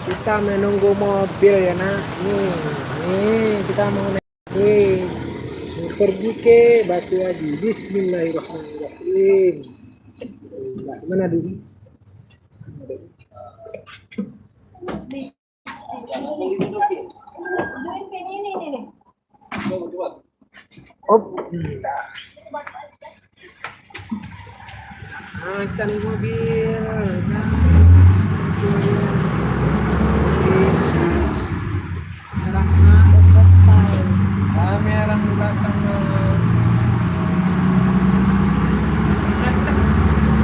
Kita menunggu mobil ya nak. Nih kita mau naik busway. Mau pergi ke Batu Haji. Bismillahirrahmanirrahim. Nah, mana dulu? Oh, makan mobil. Merah di belakang.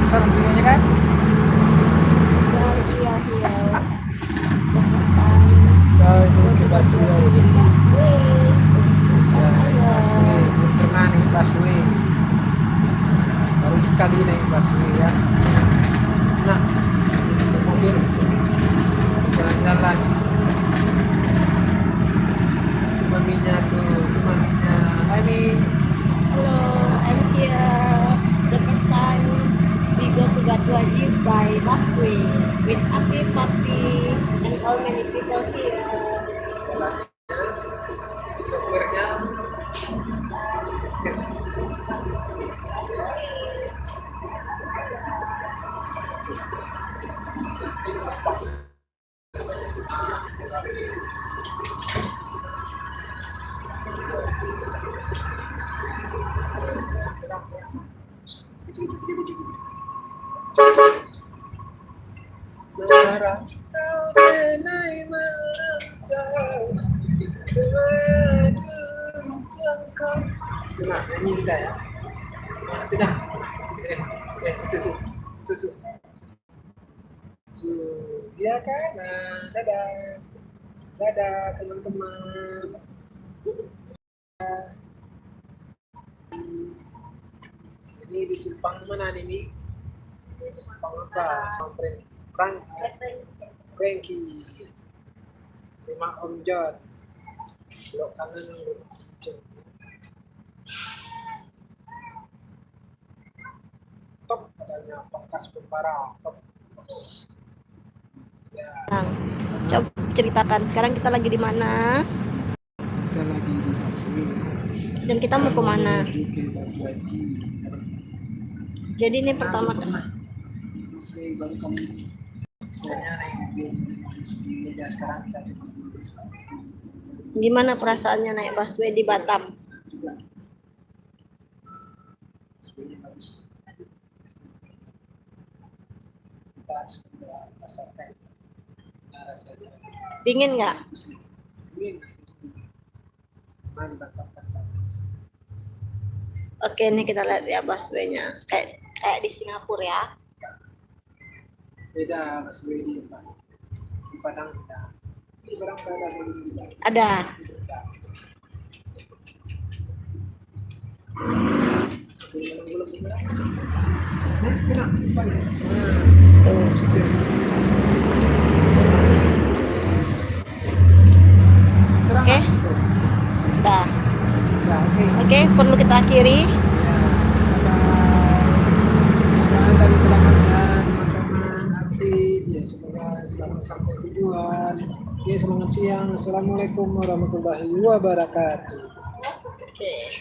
Besar mobilnya kan? Itu ke Batu Haji. Ya, busway. Belum pernah nih busway. Baru sekali naik busway ya. Nah, mobil jalan-jalan. Maminya tuh, maminya. Hai Mi. Hello, I'm here. The first time we go to Batu Haji by busway with Api, Papi, and all many people here. Sopirnya. Marah kau denai merantau kemana jangkau. Itu nak nyanyi kita ya. Nah, itu dah. Tuh. Dia kan. Nah, dadah teman-teman. Ini di Simpang mana nih? Simpang apa? Simpang Frankie. Rumah Om John. Belok kanan rumah Om John. Top adanya Pangkas Pembara. Top. Ya. Coba ceritakan sekarang kita lagi di mana? Kita lagi di busway. Dan kita mau kemana? Menuju ke Batu Haji. Jadi ini pertama Di busway baru kali ini. Misalnya naik mobil sendiri aja, sekarang kita coba dulu. Gimana perasaannya naik busway di Batam? Juga busway-nya bagus. Kita sudah rasakan rasanya. Dingin nggak? Dingin masih. Nah, di Batam kan bagus. Oke, ini kita lihat ya busway-nya. Kayak di Singapura ya. Beda busway di Padang beda. Ini barang ada di juga. Ada. Belum juga. Kena. Tuh. Oke. Dah. Oke, perlu kita akhiri. Tadi selamat ya teman-teman aktif ya, semoga selamat sampai tujuan ya. Semangat siang. Assalamualaikum warahmatullahi wabarakatuh. Oke.